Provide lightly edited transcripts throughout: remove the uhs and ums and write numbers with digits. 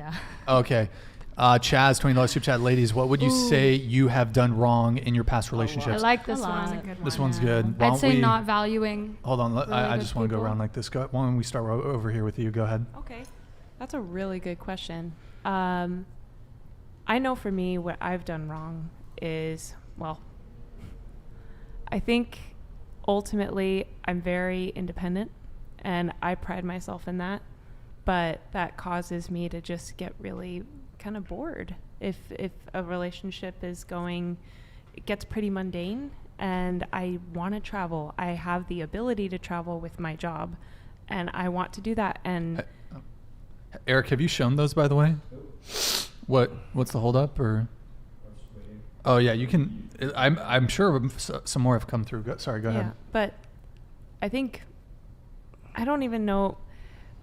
Yeah. Okay. Chaz, $20 super chat. Ladies, what would you say you have done wrong in your past relationships? I like this one. This one's good. Why I'd don't say we, not valuing. Hold on. really I good just want to go people. around like this. Why don't we start over here with you? Go ahead. Okay. That's a really good question. I know for me, what I've done wrong is, well, I think ultimately I'm very independent and I pride myself in that, but that causes me to just get really kind of bored if a relationship is going, it gets pretty mundane, and I want to travel. I have the ability to travel with my job and I want to do that. And Eric, have you shown those, by the way? What's the holdup? Or oh yeah, you can. I'm sure some more have come through. Sorry, go ahead. But I think I don't even know.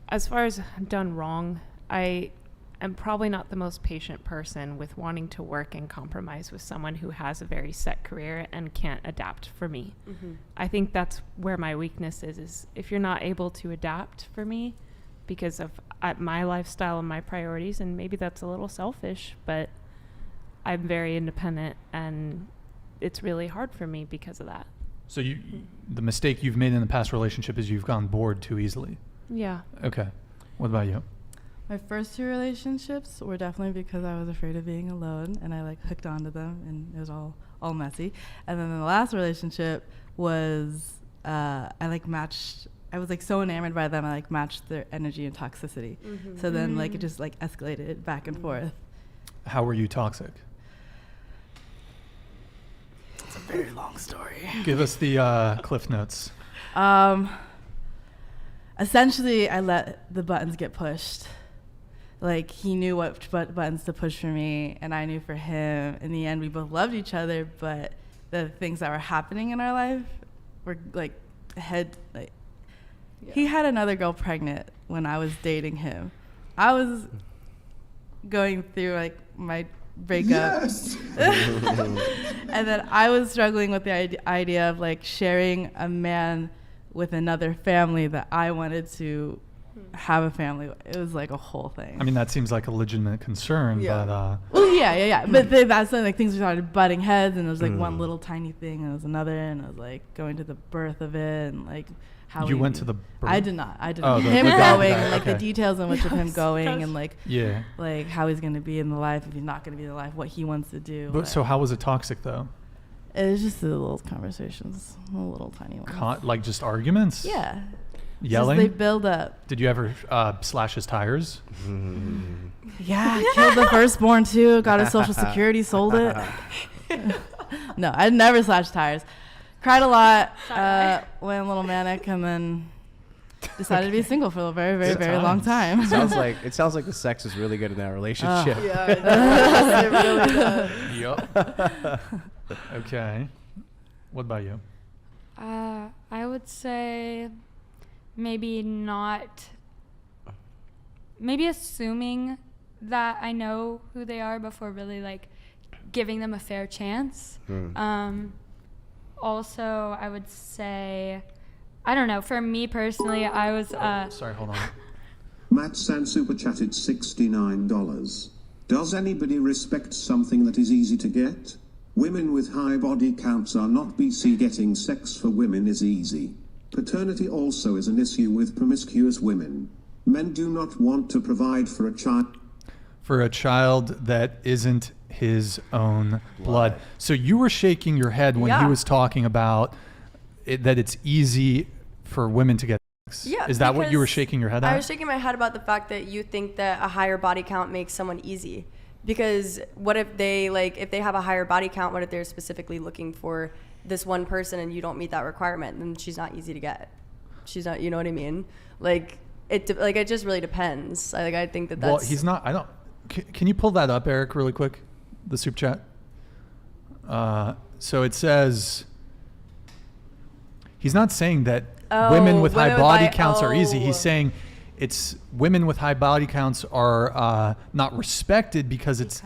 As far as done wrong, I am probably not the most patient person with wanting to work and compromise with someone who has a very set career and can't adapt for me. Mm-hmm. I think that's where my weakness is if you're not able to adapt for me because of my lifestyle and my priorities, and maybe that's a little selfish, but I'm very independent and it's really hard for me because of that. So the mistake you've made in the past relationship is you've gone bored too easily. Yeah. Okay. What about you? My first 2 relationships were definitely because I was afraid of being alone, and I hooked onto them, and it was all messy. And then the last relationship was I matched. I was so enamored by them. I matched their energy and toxicity. Mm-hmm. So then it just escalated back and forth. How were you toxic? It's a very long story. Give us the Cliff Notes. Essentially, I let the buttons get pushed. He knew what buttons to push for me, and I knew for him. In the end, we both loved each other, but the things that were happening in our life were he had another girl pregnant when I was dating him. I was going through my breakup. Yes. And then I was struggling with the idea of sharing a man with another family that I wanted to have a family. It was a whole thing. I mean, that seems like a legitimate concern, but well, yeah. But that's when things started butting heads, and it was one little tiny thing, and it was another, and it was going to the birth of it, and how you went to the birth? I did not. Oh, him going, and okay. the details in which of him going, and yeah, how he's going to be in the life, if he's not going to be in the life, what he wants to do. But so how was it toxic though? It was just the little conversations, the little tiny ones. Just arguments? Yeah. Yelling? They build up. Did you ever slash his tires? Yeah, killed the firstborn too. Got his social security, sold it. No, I never slashed tires. Cried a lot, went a little manic, and then decided to be single for a very, very, very long time. It sounds like the sex is really good in that relationship. Yeah, it really does. Yep. Okay. What about you? I would say maybe assuming that I know who they are before really giving them a fair chance. Also, I would say, I don't know, for me personally, I was sorry, hold on. Matt San super chatted $69. Does anybody respect something that is easy to get? Women with high body counts are not BC. Getting sex for women is easy. Paternity also is an issue with promiscuous women. Men do not want to provide for a child. For a child that isn't his own blood. So you were shaking your head when he was talking about that it's easy for women to get sex. Yeah. Is that what you were shaking your head at? I was shaking my head about the fact that you think that a higher body count makes someone easy. Because what if they if they have a higher body count, what if they're specifically looking for this one person and you don't meet that requirement, then she's not easy to get. She's not, you know what I mean? It just really depends. I think that's. Well, he's not. I don't. Can you pull that up, Eric, really quick? The soup chat. So it says he's not saying that women with high body counts are easy. He's saying it's women with high body counts are not respected because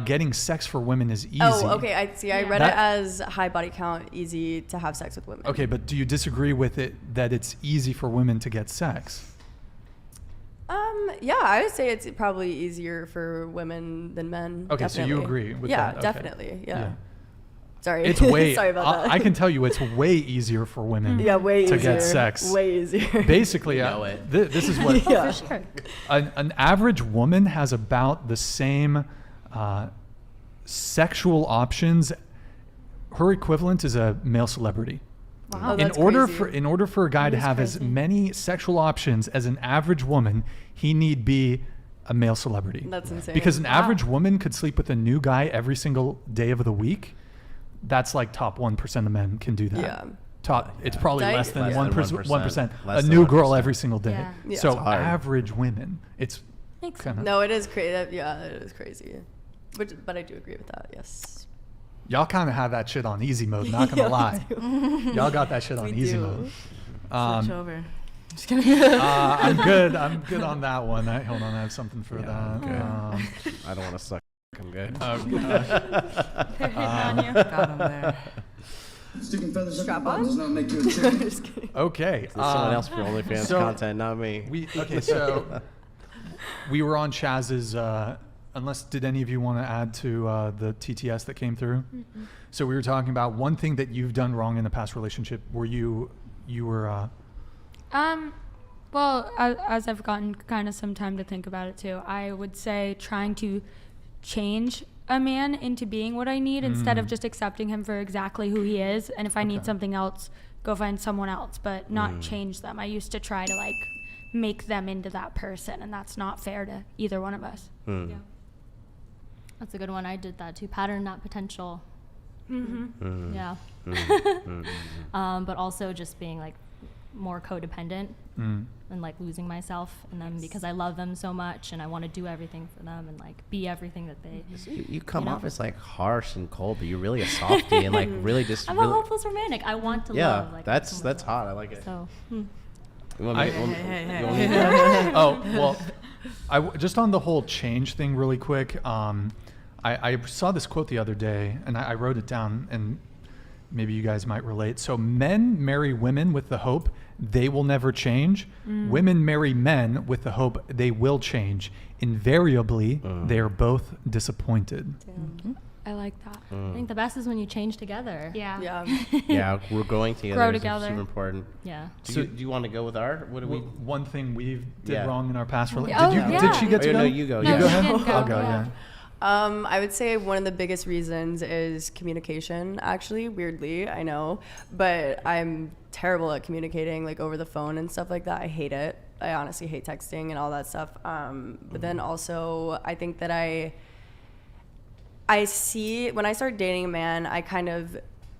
getting sex for women is easy. Oh, okay. I see. I read it as high body count, easy to have sex with women. Okay, but do you disagree with it that it's easy for women to get sex? Yeah, I would say it's probably easier for women than men. Okay, so you definitely. agree with yeah, that? Okay. definitely. Yeah. Sorry. It's way. Sorry about that. I can tell you, it's way easier for women. Yeah, way to easier. get sex. Way easier. Basically, this is what Yeah. For sure. an average woman has about the same sexual options. Her equivalent is a male celebrity. Wow, in that's order crazy. for a guy That to is have as crazy. many sexual options as an average woman, he need be a male celebrity. That's insane. Because an Wow. average woman could sleep with a new guy every single day of the week. That's like top 1% of men can do that. Yeah. Top. It's probably That- less than Less than 1%. 1%. A Less than new girl 1%. every single day. Yeah. Yeah. So It's hard. average women, it's Makes kind of. No, it is crazy. Yeah, it is crazy. But I do agree with that. Yes. Y'all kind of have that shit on easy mode. Not gonna lie. Y'all got that shit on We easy do. mode. Switch over. Just kidding. I'm good. I'm good on that one. Hold on, I have something for that. I'm good. I don't want to suck. I'm good. They're hitting on you. Got him there. Sticking feathers up Strap your butt on? does not make you a chicken. Just kidding. Okay. There's someone else for OnlyFans so content, not me. So we were on Chaz's. Unless did any of you want to add to the TTS that came through? Mm-mm. So we were talking about one thing that you've done wrong in a past relationship where you were. Well, as I've gotten kind of some time to think about it too, I would say trying to change a man into being what I need instead of just accepting him for exactly who he is. And if I need Okay. something else, go find someone else, but not change them. I used to try to like make them into that person, and that's not fair to either one of us. Hmm. Yeah. That's a good one. I did that too. Pattern, not potential. Mm-hmm. Yeah. But also just being like more codependent Mm. and like losing myself in them because I love them so much and I want to do everything for them and like be everything that they. So you come know? off as like harsh and cold, but you're really a softie and like really just. I'm really, a hopeless romantic. I want to yeah, love. Like, that's someone else. hot. I like it. So. You want me- I- you want me- Hey, you want hey, me- hey. Oh well, just on the whole change thing, really quick. I saw this quote the other day, and I wrote it down, and maybe you guys might relate. So men marry women with the hope they will never change. Women marry men with the hope they will change. Invariably, they are both disappointed. I like that. I think the best is when you change together. Yeah. Yeah. Yeah, we're growing together. Grow is together. Super important. Yeah. Do you want to go with our? What do we? One thing we did Yeah. wrong in our past Oh, relationship. Did yeah. she get to Oh, go? no, you go. No, You go she ahead. didn't go, I'll go. yeah. Yeah. I would say one of the biggest reasons is communication, actually, weirdly, I know. But I'm terrible at communicating, like, over the phone and stuff like that. I hate it. I honestly hate texting and all that stuff. But then also, I think that I see, when I start dating a man, I kind of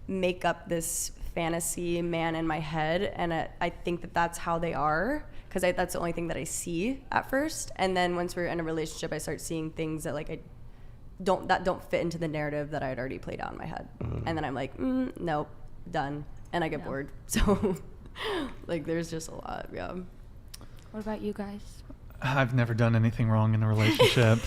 make up this fantasy man in my head. And I think that that's how they are. Because that's the only thing that I see at first. And then once we're in a relationship, I start seeing things that, like, don't fit into the narrative that I had already played out in my head. And then I'm like, nope, done. And I get bored. So, like, there's just a lot, yeah. What about you guys? I've never done anything wrong in a relationship.